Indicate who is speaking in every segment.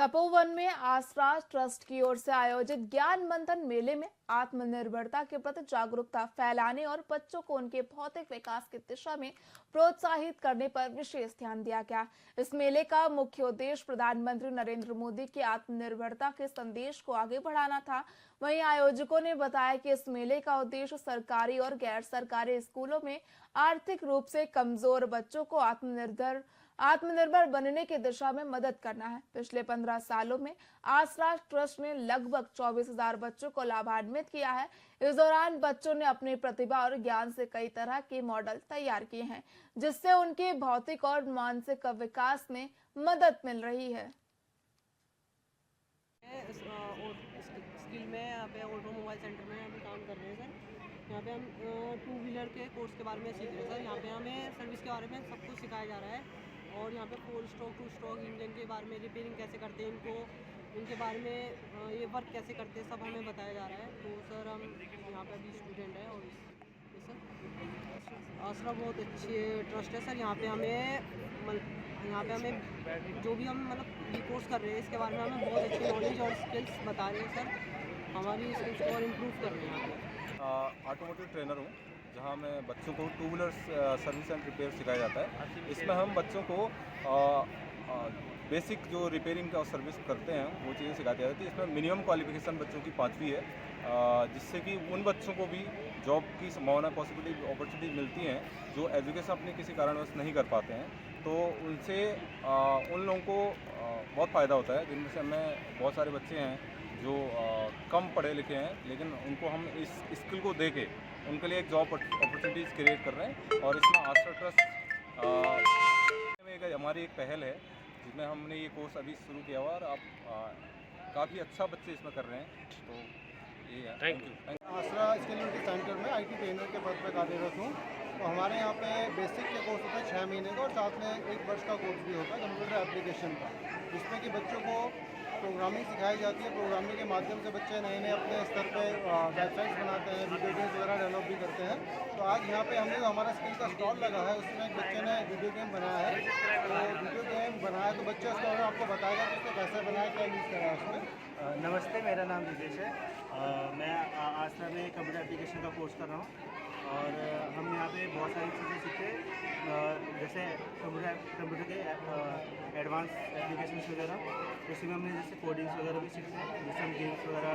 Speaker 1: तपोवन में आसरा ट्रस्ट की ओर से आयोजित ज्ञान मंथन मेले में आत्मनिर्भरता के प्रति जागरूकता फैलाने और बच्चों को उनके भौतिक विकास की दिशा में प्रोत्साहित करने पर विशेष ध्यान दिया गया। इस मेले का मुख्य उद्देश्य प्रधानमंत्री नरेंद्र मोदी के आत्मनिर्भरता के संदेश को आगे बढ़ाना था। वहीं आयोजकों ने बताया कि इस मेले का उद्देश्य सरकारी और गैर सरकारी स्कूलों में आर्थिक रूप से कमजोर बच्चों को आत्मनिर्भर बनने की दिशा में मदद करना है। पिछले 15 सालों में आसरा ट्रस्ट ने लगभग 24,000 बच्चों को लाभान्वित किया है। इस दौरान बच्चों ने अपनी प्रतिभा और ज्ञान से कई तरह के मॉडल तैयार किए हैं, जिससे उनके भौतिक और मानसिक विकास में मदद मिल रही है।
Speaker 2: स्किल में यहाँ पे ऑटोमोबाइल सेंटर में अभी काम कर रहे हैं सर। यहाँ पे हम 2 व्हीलर के कोर्स के बारे में सीख रहे हैं सर। यहाँ पे हमें सर्विस के बारे में सब कुछ सिखाया जा रहा है और यहाँ पे 4 स्ट्रोक 2 स्ट्रोक इंजन के बारे में, रिपेयरिंग कैसे करते हैं इनको, उनके बारे में ये वर्क कैसे करते हैं सब हमें बताया जा रहा है। तो सर हम यहाँ पे अभी स्टूडेंट हैं। और सर आसरा बहुत अच्छी ट्रस्ट है सर। यहाँ पे हमें जो भी हम मतलब ये कोर्स कर रहे हैं इसके बारे में हमें बहुत अच्छी नॉलेज और स्किल्स बता रहे हैं सर। हमारी स्किल्स को और इम्प्रूव कर रहे हैं यहाँ पे।
Speaker 3: ऑटोमोटिव ट्रेनर हूँ, जहाँ मैं बच्चों को 2 व्हीलर सर्विस एंड रिपेयर सिखाया जाता है। इसमें हम बच्चों को बेसिक जो रिपेयरिंग का सर्विस करते हैं वो चीज़ें सिखाते जाती है। इसमें मिनिमम क्वालिफिकेशन बच्चों की 5वीं है, जिससे कि उन बच्चों को भी जॉब की संभावना पॉसिबिलिटी अपॉर्चुनिटी मिलती हैं जो एजुकेशन अपनी किसी कारणवश नहीं कर पाते हैं। तो उनसे उन लोगों को बहुत फ़ायदा होता है, जिनमें से हमें बहुत सारे बच्चे हैं जो कम पढ़े लिखे हैं, लेकिन उनको हम इस स्किल को दे के उनके लिए एक जॉब अपॉर्चुनिटीज़ क्रिएट कर रहे हैं। और इसमें आसरा ट्रस्ट में हमारी एक पहल है जिसमें हमने ये कोर्स अभी शुरू किया हुआ और अब काफ़ी अच्छा बच्चे इसमें कर रहे हैं। तो ये है। Thank you.
Speaker 4: आसरा स्किल सेंटर में IT ट्रेनर के पद पर कार्यरत हूँ। तो हमारे यहाँ पे बेसिक के कोर्स होता है 6 महीने का और साथ में 1 वर्ष का कोर्स भी होता है कंप्यूटर एप्लीकेशन का, जिसमें कि बच्चों को प्रोग्रामिंग सिखाई जाती है। प्रोग्रामिंग के माध्यम से बच्चे नए नए अपने स्तर पे वेबसाइट्स बनाते हैं, वीडियो गेम्स वगैरह डेवलप भी करते हैं। तो आज यहाँ पे हमने जो हमारा स्किल का स्टॉल लगा है उसमें एक बच्चे ने वीडियो गेम बनाया है। तो वीडियो गेम बनाया तो बच्चे उसके बारे में आपको बताएगा कि उसको कैसे बनाया, क्या यूज़ करा है उसमें।
Speaker 5: नमस्ते, मेरा नाम विदेश है। मैं आसरा में कंप्यूटर एप्लीकेशन का कोर्स कर रहा हूँ और हम यहाँ पे बहुत सारी चीज़ें सीखते हैं, जैसे कंप्यूटर के एडवांस एप्लीकेशंस वगैरह। उसी में हमने जैसे कोडिंग्स वगैरह भी सीखते हैं, जैसे हम गेम्स वगैरह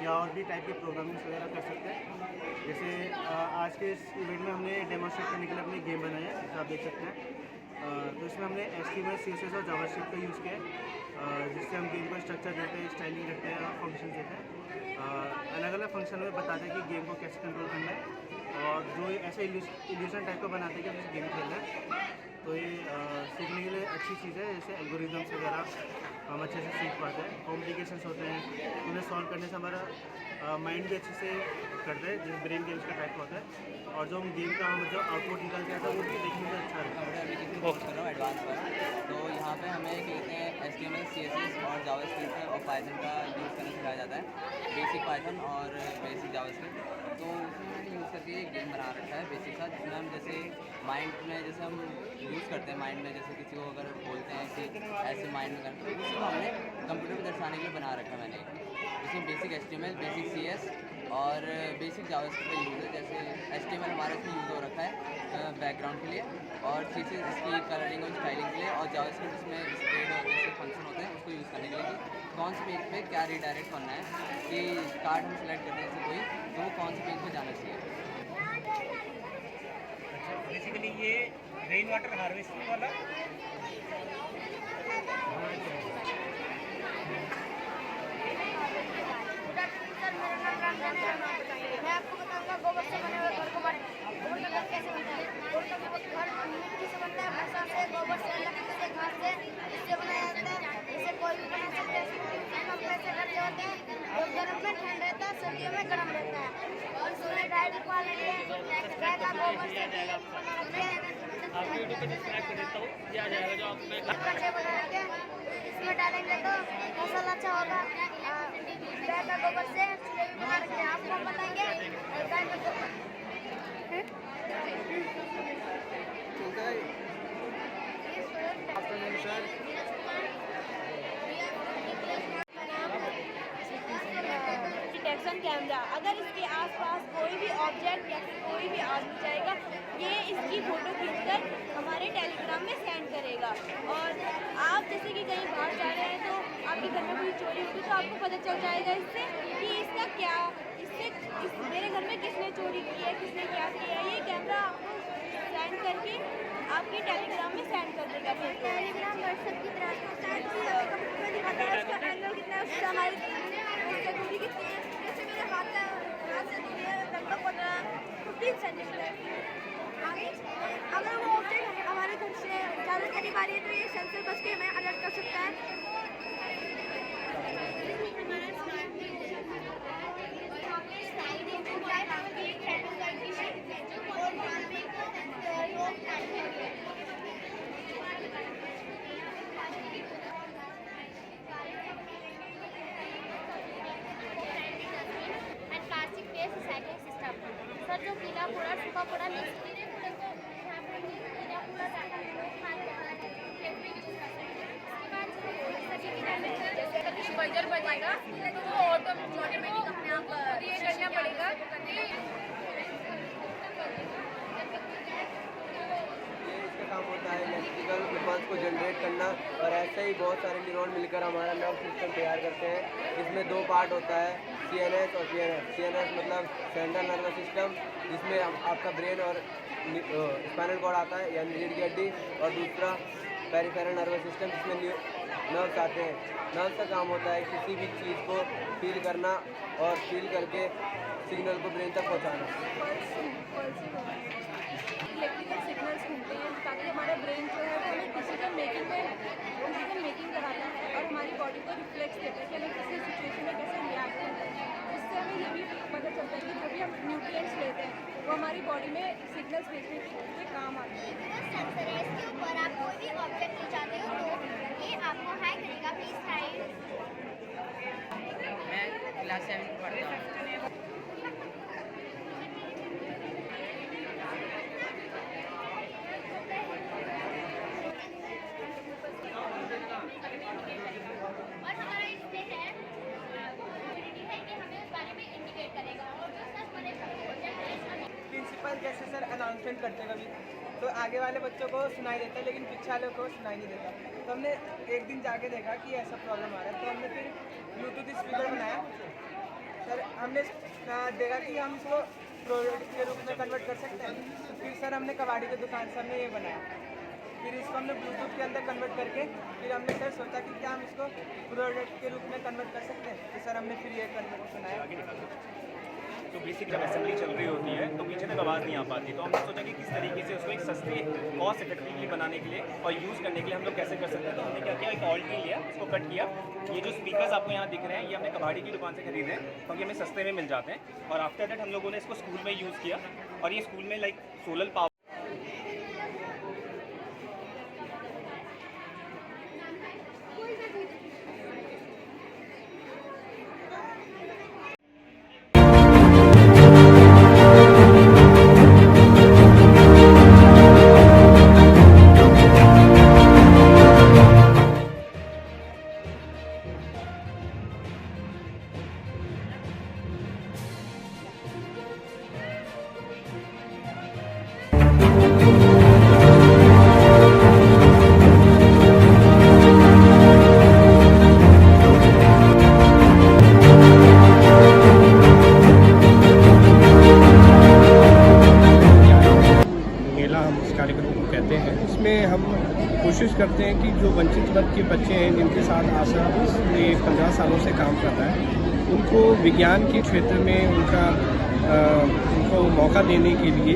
Speaker 5: या और भी टाइप के प्रोग्रामिंग्स वगैरह कर सकते हैं। जैसे आज के इस इवेंट में हमने डेमोन्स्ट्रेट करने के लिए अपनी गेम बनाई है, जैसे आप देख सकते हैं। तो इसमें हमने HTML, CSS और जावास्क्रिप्ट का यूज़ किया है, जिससे हम गेम को स्ट्रक्चर देते हैं, स्टाइलिंग करते हैं और फंक्शन देते हैं। अलग अलग फंक्शन में बताते हैं कि गेम को कैसे कंट्रोल करना है और जो ऐसे इल्यूशन टाइप का बनाते हैं कि जैसे गेम खेलना है। तो ये सीखने के लिए अच्छी चीज़ है। जैसे एल्गोरिदम्स वगैरह हम अच्छे से सीख पाते हैं। कॉम्प्लिकेशंस होते हैं, उन्हें सॉल्व करने से हमारा माइंड भी अच्छे से करते हैं, जिस ब्रेन गेम्स का टाइप होता है। और जो हम गेम का हम जो आउटपुट निकल के आता है वो भी देखने में अच्छा रहता है।
Speaker 2: एप्लीकेशन कोर्स कर रहा हूँ एडवांस पर। तो यहाँ पे हमें लेते हैं HTML, CSS और जावास्क्रिप्ट और पाइथन का यूज़ करना सिखाया जाता है, बेसिक पाइथन और बेसिक जावास्क्रिप्ट। तो उसमें मैंने यूज़ करके एक गेम बना रखा है बेसिक सा, जिसमें हम जैसे माइंड में जैसे हम यूज़ करते हैं माइंड में, जैसे किसी को अगर बोलते हैं कि ऐसे माइंड में करते हैं, उसी को हमने कंप्यूटर में दर्शाने के लिए बना रखा है मैंने। इसमें बेसिक HTML, बेसिक CS और बेसिक जावास्क्रिप्ट का यूज़ है। जैसे HTML हमारा इसमें यूज़ हो रखा है बैकग्राउंड के लिए और CSS इसकी कलरिंग और स्टाइलिंग के लिए और जावास्क्रिप्ट इसमें स्प्रेड और जैसे फंक्शन होते हैं उसको यूज़ करने के लिए कि कौन से पेज पे क्या रीडायरेक्ट करना है, कि कार्ड हम सेलेक्ट करते हैं जैसे कोई, तो वो कौन से पेज पे जाना चाहिए।
Speaker 6: अच्छा, बेसिकली ये रेन वाटर हार्वेस्टिंग वाला
Speaker 7: मैं आपको बताऊंगा गोबर से बने हुए घर को गोबर का घर कैसे बनता है। गोबर का घर मिट्टी से बनता है, भूसा से, गोबर से, लकड़ी से, घास से, इससे बनाया जाता है। इसे कोई भी बना सकता है। कपड़े से घर जो होते हैं वो गर्म में ठंड रहता है, सर्दियों में गर्म रहता है। और इसमें डायरी क्वालिटी गाय का गोबर से
Speaker 6: आप वीडियो को डिस्क्राइब कर देता हूँ, ये आ जाएगा जो आपने
Speaker 7: बना के इसमें डालेंगे तो फसल अच्छा होगा। गाय का गोबर से बना के आपको बताएंगे।
Speaker 4: Afternoon sir.
Speaker 7: कैमरा, अगर इसके आसपास कोई भी ऑब्जेक्ट या फिर कोई भी आदमी जाएगा, ये इसकी फ़ोटो खींचकर हमारे टेलीग्राम में सेंड करेगा। और आप जैसे कि कहीं बाहर जा रहे हैं तो आपके घर में कोई चोरी होगी तो आपको पता चल जाएगा इससे कि इसका क्या, मेरे घर में किसने चोरी की है, किसने क्या किया है। ये कैमरा आपको सेंड करके आपके टेलीग्राम में सेंड कर देगा। टेलीग्राम व्हाट्सएप की तरह होता है, तो ये कंप्यूटर दिखाता है उसका एंगल कितना है, उससे हमारी दूरी कितनी है। जैसे मेरे हाथ से दूरी है लगभग 15 सेंटीमीटर। अगर वो ऑब्जेक्ट हमारे घर से ज़्यादा करीब आ रही है तो ये सेंसर बस के हमें अलर्ट कर सकता है। सर जो गीला कूड़ा सूखा कूड़ा मिक्स कीड़े कूड़े को यहाँ पर गीला कूड़ा डाला है, लोग खाते हैं। जैसे कभी बजर बजेगा तो वो ऑटोमेटिक अपने आप ये करना पड़ेगा।
Speaker 8: इसका काम होता है इलेक्ट्रिकल इम्पल्स को जनरेट करना, और ऐसे ही बहुत सारे न्यूरॉन मिलकर हमारा नर्व सिस्टम तैयार करते हैं। इसमें 2 पार्ट होता है, CNS और PNS। CNS मतलब सेंट्रल नर्वस सिस्टम, जिसमें आपका ब्रेन और स्पाइनल कॉर्ड आता है यानी रीढ़ की हड्डी, और दूसरा पेरिफेरल नर्वस सिस्टम जिसमें नर्व्स आते हैं। नर्व्स का काम होता है किसी भी चीज़ को फील करना और फील करके सिग्नल को ब्रेन तक पहुँचाना।
Speaker 9: इलेक्ट्रिकल सिग्नल्स घूमते हैं ताकि हमारा ब्रेन जो है वो हमें डिसीजन मेकिंग कराता है और हमारी बॉडी को रिफ्लेक्स देता है कि हमें किसी सिचुएशन में कैसे रिएक्ट करना है। इससे हमें ये भी पता चलता है कि जो भी हम न्यूट्रिएंट्स लेते हैं वो हमारी बॉडी में सिग्नल्स भेजने के काम आते हैं।
Speaker 7: सेंसर है, इसके ऊपर आप कोई भी ऑब्जेक्ट ले जाते हो तो ये आपको हाई करेगा। Please high.
Speaker 2: मैं क्लास 7 में पढ़ता हूँ।
Speaker 7: और हमारा इसमें है कि हमें उस बारे में इंडिकेट करेगा। और जो सर हमारे प्रोजेक्ट है,
Speaker 10: प्रिंसिपल जैसे सर अनाउंसमेंट करते कभी तो आगे वाले बच्चों को सुनाई देता है लेकिन पीछे वाले को सुनाई नहीं देता। तो हमने एक दिन जाके देखा कि ऐसा प्रॉब्लम आ रहा है, तो हमने फिर ब्लूटूथ स्पीकर बनाया। सर हमने देखा कि हम इसको प्रोडक्ट के रूप में कन्वर्ट कर सकते हैं। तो फिर सर हमने कबाड़ी की दुकान से हमने ये बनाया, फिर इसको हमने ब्लूटूथ के अंदर कन्वर्ट करके फिर हमने सर सोचा कि क्या हम इसको प्रोडक्ट के रूप में कन्वर्ट कर सकते हैं। तो सर हमने फिर ये कन्वर्ट बनाया।
Speaker 11: तो बेसिक जब असेंबली चल रही होती है तो पीछे तक आवाज़ नहीं आ पाती, तो हमने सोचा कि किस तरीके से उसको एक सस्ते कॉस्ट इफेक्टिवली बनाने के लिए और यूज़ करने के लिए हम लोग कैसे कर सकते हैं। तो हमने क्या किया, एक ऑल्टी लिया, उसको कट किया। ये जो स्पीकर्स आपको यहाँ दिख रहे हैं ये हमने कबाड़ी की दुकान से खरीदे क्योंकि हमें सस्ते में मिल जाते हैं। और आफ्टर दैट हम लोगों ने इसको स्कूल में यूज़ किया, और ये स्कूल में लाइक सोलर पावर
Speaker 12: कोशिश करते हैं कि जो वंचित वर्ग के बच्चे हैं जिनके साथ आशा पिछले 15 सालों से काम कर रहा है, उनको विज्ञान के क्षेत्र में उनको मौका देने के लिए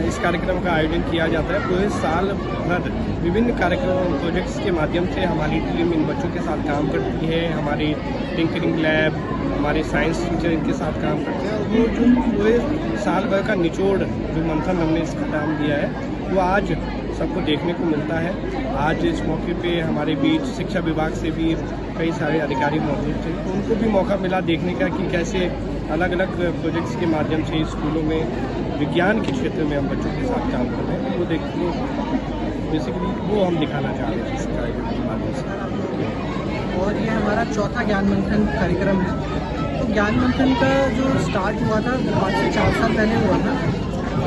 Speaker 12: इस कार्यक्रम का आयोजन किया जाता है। पूरे साल भर विभिन्न कार्यक्रम प्रोजेक्ट्स के माध्यम से हमारी टीम इन बच्चों के साथ काम करती है। हमारे टिंकरिंग लैब, हमारे साइंस टीचर इनके साथ काम करते हैं। वो जो पूरे साल भर का निचोड़ जो मंथन हमने इसका काम दिया है वो आज सबको देखने को मिलता है। आज इस मौके पे हमारे बीच शिक्षा विभाग से भी कई सारे अधिकारी मौजूद थे, तो उनको भी मौका मिला देखने का कि कैसे अलग अलग प्रोजेक्ट्स के माध्यम से स्कूलों में विज्ञान के क्षेत्र में हम बच्चों के साथ काम कर रहे हैं। वो बेसिकली वो हम दिखाना चाह रहे हैं इस कार्यक्रम के माध्यम से।
Speaker 10: और ये हमारा चौथा ज्ञान मंथन कार्यक्रम है
Speaker 12: तो ज्ञान मंथन का जो स्टार्ट हुआ था 5 से 4 साल पहले हुआ था।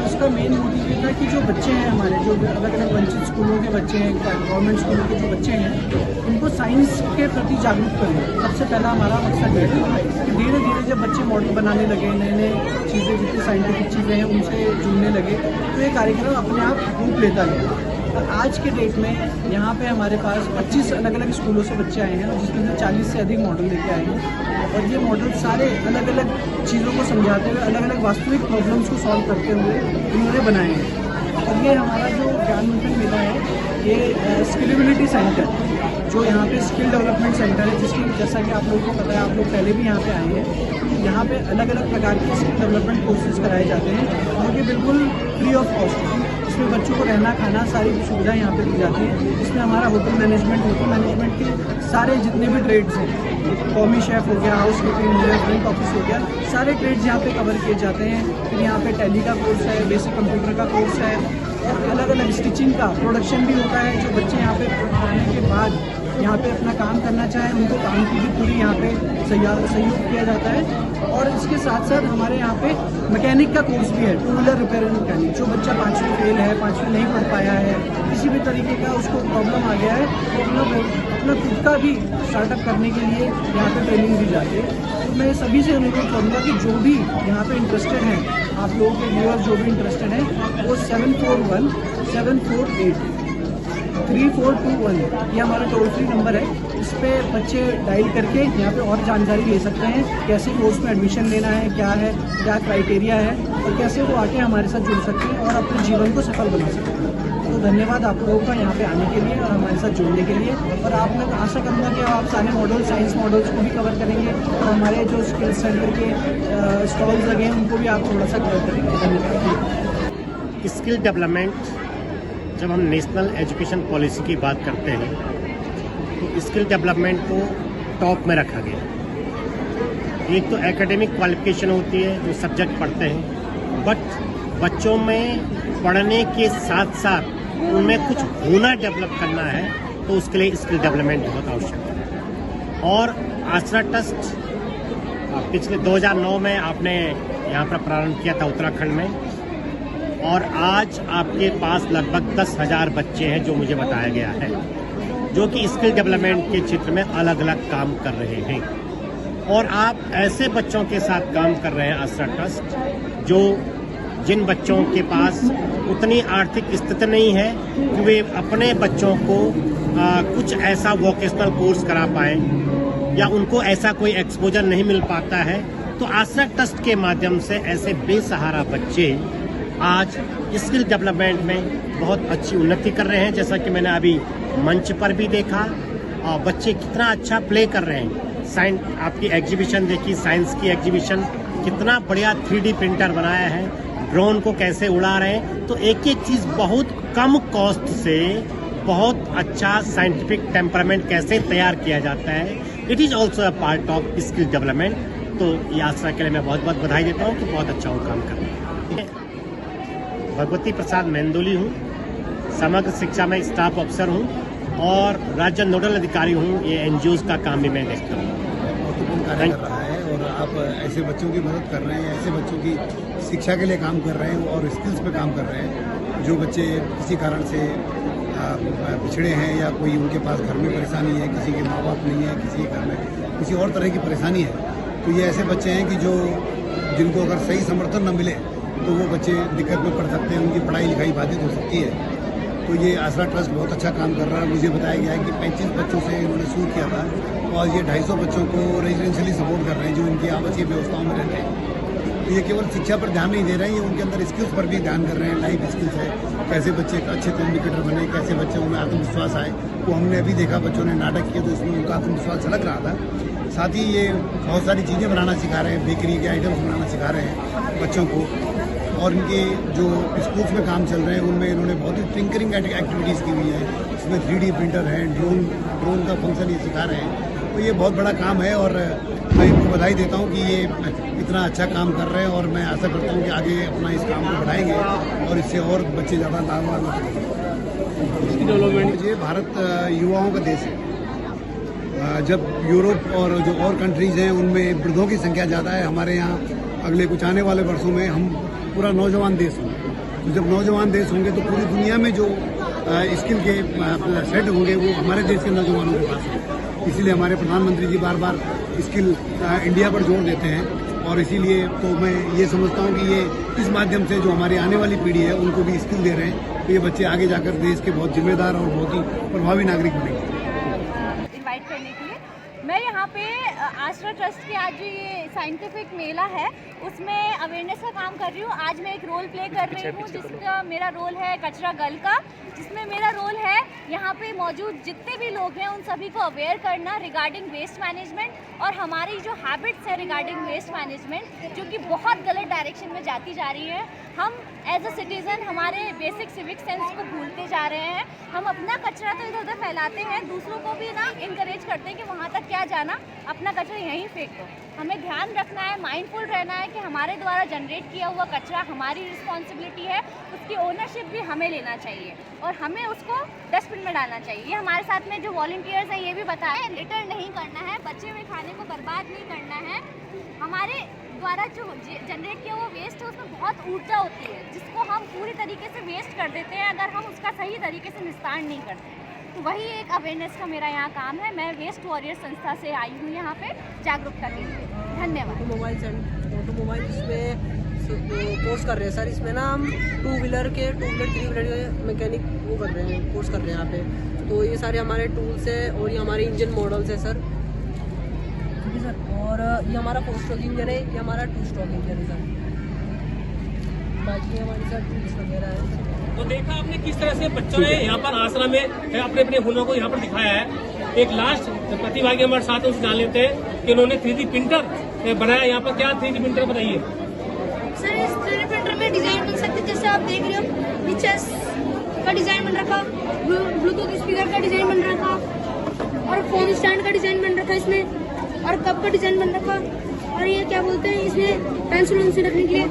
Speaker 12: उसका मेन मोटिव ये था कि जो बच्चे हैं हमारे, जो अलग अलग वंचित स्कूलों के बच्चे हैं, गवर्नमेंट स्कूलों के जो बच्चे हैं, उनको साइंस के प्रति जागरूक करना सबसे पहला हमारा मकसद है। धीरे धीरे जब बच्चे मॉडल बनाने लगे, नए नए चीज़ें जितनी साइंटिफिक चीज़ें हैं उनसे जुड़ने लगे, तो ये कार्यक्रम अपने आप रूप लेता गया। और आज के डेट में यहाँ पे हमारे पास 25 अलग अलग स्कूलों से बच्चे आए हैं, जिसके अंदर 40 से अधिक मॉडल लेके आए हैं। और ये मॉडल सारे अलग अलग चीज़ों को समझाते हुए, अलग अलग वास्तविक प्रॉब्लम्स को सॉल्व करते हुए इन्होंने बनाए हैं। और ये हमारा जो ज्ञान मंथन मेला है, ये स्किलेबिलिटी सेंटर, जो यहाँ पे स्किल डेवलपमेंट सेंटर है, जिसकी जैसा कि आप लोगों को पता है, आप लोग पहले भी यहाँ पे आए हैं। यहाँ पे अलग अलग प्रकार के स्किल डेवलपमेंट कोर्सेज कराए जाते हैं, जो कि बिल्कुल फ्री ऑफ कॉस्ट है। इसमें बच्चों को रहना खाना सारी सुविधाएं यहाँ पे दी जाती हैं। इसमें हमारा होटल मैनेजमेंट के सारे जितने भी ट्रेड्स हैं, कॉमी शेफ हो गया, हाउस कीपिंग हो गया, फ्रंट ऑफिस हो गया, सारे ट्रेड्स यहाँ पे कवर किए जाते हैं। फिर यहाँ पे टैली का कोर्स है, बेसिक कंप्यूटर का कोर्स है, और अलग अलग स्टिचिंग का प्रोडक्शन भी होता है। जो बच्चे यहाँ पे पढ़ने के बाद यहाँ पे अपना काम करना चाहें, उनको काम की भी पूरी यहाँ पे सहयोग किया जाता है। और इसके साथ साथ हमारे यहाँ पे मैकेनिक का कोर्स भी है, 2 व्हीलर रिपेयर मैकेनिक। जो बच्चा 5वीं फेल है, 5वीं नहीं पढ़ पाया है, किसी भी तरीके का उसको प्रॉब्लम आ गया है, तो अपना खुद का भी स्टार्टअप करने के लिए यहाँ पे ट्रेनिंग दी जाती है। तो मैं सभी से अनुरोध करूँगा कि जो भी यहाँ पे इंटरेस्टेड हैं, आप लोगों के व्यूअर्स जो भी इंटरेस्टेड हैं, वो 741-748 3421 ये हमारा टोल फ्री नंबर है। इस पर बच्चे डायल करके यहाँ पे और जानकारी ले सकते हैं, कैसे कोर्स में एडमिशन लेना है, क्या क्राइटेरिया है, और कैसे वो आके हमारे साथ जुड़ सकते हैं और अपने जीवन को सफल बना सकते हैं। तो धन्यवाद आप लोगों का यहाँ पे आने के लिए और हमारे साथ जुड़ने के लिए। और आप मैं आशा करूँगा कि आप सारे मॉडल, साइंस मॉडल्स को भी कवर करेंगे, और हमारे जो स्किल सेंटर के स्टॉल्स लगे हैं उनको भी आप थोड़ा सा कवर करेंगे। धन्यवाद।
Speaker 13: स्किल डेवलपमेंट, जब हम नेशनल एजुकेशन पॉलिसी की बात करते हैं तो स्किल डेवलपमेंट को टॉप में रखा गया। एक तो एकेडमिक क्वालिफिकेशन होती है, जो सब्जेक्ट पढ़ते हैं, बट बच्चों में पढ़ने के साथ साथ उनमें कुछ हुनर डेवलप करना है, तो उसके लिए स्किल डेवलपमेंट बहुत आवश्यक है। और आसरा ट्रस्ट पिछले 2009 में आपने यहाँ पर प्रारंभ किया था उत्तराखंड में, और आज आपके पास लगभग 10,000 बच्चे हैं, जो मुझे बताया गया है, जो कि स्किल डेवलपमेंट के क्षेत्र में अलग अलग काम कर रहे हैं। और आप ऐसे बच्चों के साथ काम कर रहे हैं आसरा ट्रस्ट, जिन बच्चों के पास उतनी आर्थिक स्थिति नहीं है कि वे अपने बच्चों को कुछ ऐसा वोकेशनल कोर्स करा पाएँ, या उनको ऐसा कोई एक्सपोजर नहीं मिल पाता है, तो आसरा ट्रस्ट के माध्यम से ऐसे बेसहारा बच्चे आज स्किल डेवलपमेंट में बहुत अच्छी उन्नति कर रहे हैं। जैसा कि मैंने अभी मंच पर भी देखा, बच्चे कितना अच्छा प्ले कर रहे हैं। साइंस आपकी एग्जीबिशन देखी, साइंस की एग्जीबिशन, कितना बढ़िया 3D प्रिंटर बनाया है, ड्रोन को कैसे उड़ा रहे हैं। तो एक एक चीज़ बहुत कम कॉस्ट से बहुत अच्छा साइंटिफिक टेम्परामेंट कैसे तैयार किया जाता है, it is also a part of skill development. तो ये आसरा के लिए मैं बहुत बहुत बधाई देता हूँ कि बहुत अच्छा वो काम कर रहे हैं। भगवती प्रसाद मेंदोली हूँ, समग्र शिक्षा में स्टाफ अफसर हूँ और राज्य नोडल अधिकारी हूँ। ये NGOs का काम भी मैं देखता हूँ।
Speaker 14: कार्य कर रहा है और आप ऐसे बच्चों की मदद कर रहे हैं, ऐसे बच्चों की शिक्षा के लिए काम कर रहे हैं और स्किल्स पे काम कर रहे हैं। जो बच्चे किसी कारण से पिछड़े हैं या कोई उनके पास घर में परेशानी है, किसी के माँ बाप नहीं है, किसी के घर में किसी और तरह की परेशानी है, तो ये ऐसे बच्चे हैं कि जिनको अगर सही समर्थन न मिले तो वो बच्चे दिक्कत में पड़ सकते हैं, उनकी पढ़ाई लिखाई बाधित हो सकती है। तो ये आसरा ट्रस्ट बहुत अच्छा काम कर रहा है। मुझे बताया गया है कि 35 बच्चों से इन्होंने शुरू किया था और ये 250 बच्चों को रेजिडेंशियली सपोर्ट कर रहे हैं, जो इनकी आवासीय व्यवस्थाओं में रहते हैं। तो ये केवल शिक्षा पर ध्यान नहीं दे रहे हैं, ये उनके अंदर स्किल्स पर भी ध्यान कर रहे हैं। लाइफ स्किल्स है, कैसे बच्चे एक अच्छे कम्युनिकेटर बने, कैसे बच्चों में आत्मविश्वास आए। वो हमने अभी देखा, बच्चों ने नाटक किया तो उसमें उनका आत्मविश्वास झलक रहा था। साथ ही ये बहुत सारी चीज़ें बनाना सिखा रहे हैं, बेकरी के आइटम्स बनाना सिखा रहे हैं बच्चों को। और इनके जो स्कूल्स में काम चल रहे हैं उनमें इन्होंने बहुत ही टिंकरिंग एक्टिविटीज़ की हुई है। इसमें 3D प्रिंटर है, ड्रोन का फंक्शन ये सिखा रहे हैं। तो ये बहुत बड़ा काम है और मैं इनको बधाई देता हूँ कि ये इतना अच्छा काम कर रहे हैं और मैं आशा करता हूँ कि आगे अपना इस काम को बढ़ाएंगे और इससे और बच्चे ज़्यादा लाभवान होंगे। ये भारत युवाओं का देश है। जब यूरोप और जो और कंट्रीज़ हैं उनमें वृद्धों की संख्या ज़्यादा है, हमारे यहाँ अगले कुछ आने वाले वर्षों में हम पूरा नौजवान देश होंगे। तो जब नौजवान देश होंगे तो पूरी दुनिया में जो स्किल के सेट होंगे वो हमारे देश के नौजवानों के पास है। इसीलिए हमारे प्रधानमंत्री जी बार बार स्किल इंडिया पर जोर देते हैं, और इसीलिए तो मैं ये समझता हूँ कि ये इस माध्यम से जो हमारी आने वाली पीढ़ी है उनको भी स्किल दे रहे हैं, तो ये बच्चे आगे जाकर देश के बहुत जिम्मेदार और बहुत ही प्रभावी नागरिक बनेंगे।
Speaker 9: इनवाइट करने के लिए मैं यहाँ पे आश्रा ट्रस्ट के आज जो ये साइंटिफिक मेला है उसमें अवेयरनेस का काम कर रही हूँ। आज मैं एक रोल प्ले कर रही हूँ जिसका मेरा रोल है कचरा गल का, जिसमें मेरा रोल है यहाँ पे मौजूद जितने भी लोग हैं उन सभी को अवेयर करना रिगार्डिंग वेस्ट मैनेजमेंट और हमारी जो हैबिट्स है रिगार्डिंग वेस्ट मैनेजमेंट जो कि बहुत गलत डायरेक्शन में जाती जा रही है। हम एज अ सिटीज़न हमारे बेसिक सिविक सेंस को भूलते जा रहे हैं। हम अपना कचरा तो इधर उधर फैलाते हैं, दूसरों को भी ना इनकरेज करते हैं कि वहाँ तक क्या जाना, अपना कचरा यहीं फेंक दो। हमें ध्यान रखना है, माइंडफुल रहना है कि हमारे द्वारा जनरेट किया हुआ कचरा हमारी रिस्पॉन्सिबिलिटी है, उसकी ओनरशिप भी हमें लेना चाहिए और हमें उसको डस्टबिन में डालना चाहिए। ये हमारे साथ में जो वॉलंटियर्स हैं ये भी बताएं, लिटर नहीं करना है, बचे हुए खाने को बर्बाद नहीं करना है। हमारे द्वारा जो जनरेट किया हुआ वेस्ट है उसमें बहुत ऊर्जा होती है जिसको हम पूरी तरीके से वेस्ट कर देते हैं अगर हम उसका सही तरीके से निस्तारण नहीं करते। तो वही एक अवेयरनेस का मेरा यहाँ काम है। मैं वेस्ट वॉरियर संस्था से आई हूँ यहाँ पे जागरूकता के लिए। धन्यवाद।
Speaker 15: ऑटोमोबाइल इसमें कोर्स कर रहे हैं सर। इसमें ना हम टू व्हीलर 3 व्हीलर के मैकेनिक वो कर रहे हैं, कोर्स कर रहे हैं यहाँ पे। तो ये सारे हमारे टूल्स है और ये हमारे इंजन मॉडल्स है सर। ठीक है सर। और ये हमारा 4 स्ट्रोक इंजन है, ये हमारा 2 स्ट्रोक इंजन है सर। बाकी हमारे सर टूल्स वगैरह है।
Speaker 6: तो देखा आपने किस तरह से बच्चों ने यहाँ पर आश्रम में अपने अपने हुनर को यहाँ पर दिखाया है। एक लास्ट प्रतिभागी हमारे साथ उनसे जान लेते हैं कि उन्होंने 3D प्रिंटर बनाया। यहाँ पर क्या 3D प्रिंटर बनाइए
Speaker 7: सर? इस 3D प्रिंटर में डिजाइन बन सकते जैसे आप देख रहे हो, नीचे का डिजाइन बन रखा, ब्लूटूथ स्पीकर का डिजाइन बन रखा और फोन स्टैंड का डिजाइन बन रखा इसमें, और कप का डिजाइन बन रखा, और ये क्या बोलते हैं इसमें पेंसिल उनसिल रखने के लिए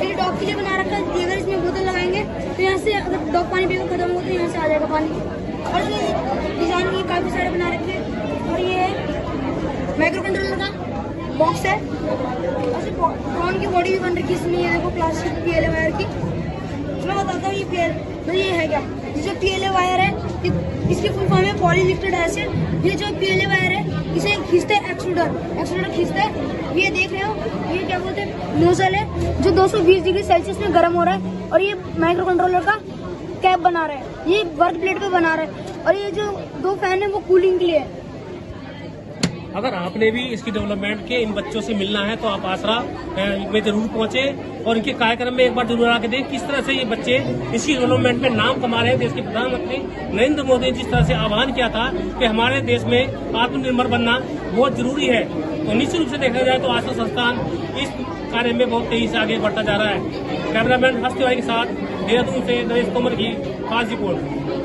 Speaker 7: ये डॉग के लिए बना रखा है। अगर इसमें बोतल लगाएंगे तो यहाँ से अगर डॉग पानी पीकर खत्म हो तो यहाँ से आ जाएगा पानी। और इसमें डिजाइन ये काफ़ी सारे बना रखे हैं। और ये माइक्रो कंट्रोलर का बॉक्स है, और ड्रोन की बॉडी भी बन रखी है इसमें। ये देखो प्लास्टिक PLA वायर की। मैं बताता हूँ ये है क्या। ये जो PLA वायर है इसकी फुल फॉर्म है पॉलीलिक्विड एसिड। ये जो PLA वायर है इसे खींचते हैं एक्सट्रूडर खींचते हैं। ये देख रहे हो ये क्या बोलते हैं नोजल है जो 220 डिग्री सेल्सियस में गर्म हो रहा है, और ये माइक्रो कंट्रोलर का कैप बना रहे हैं, ये वर्क प्लेट पे बना रहे हैं, और ये जो 2 फैन है वो कूलिंग के लिए है।
Speaker 6: अगर आपने भी इसकी डेवलपमेंट के इन बच्चों से मिलना है तो आप आसरा में जरूर पहुंचे और इनके कार्यक्रम में एक बार जरूर आके देखें किस तरह से ये बच्चे इसकी डेवलपमेंट में नाम कमा रहे हैं। देश के प्रधानमंत्री नरेंद्र मोदी ने जिस तरह से आह्वान किया था कि हमारे देश में आत्मनिर्भर बनना बहुत जरूरी है, तो निश्चित रूप से देखा जाए तो आसरा संस्थान इस कार्य में बहुत तेजी से आगे बढ़ता जा रहा है। कैमरामैन हर्ष तिवारी के साथ देहरादून से नरेश तोमर की खास रिपोर्ट।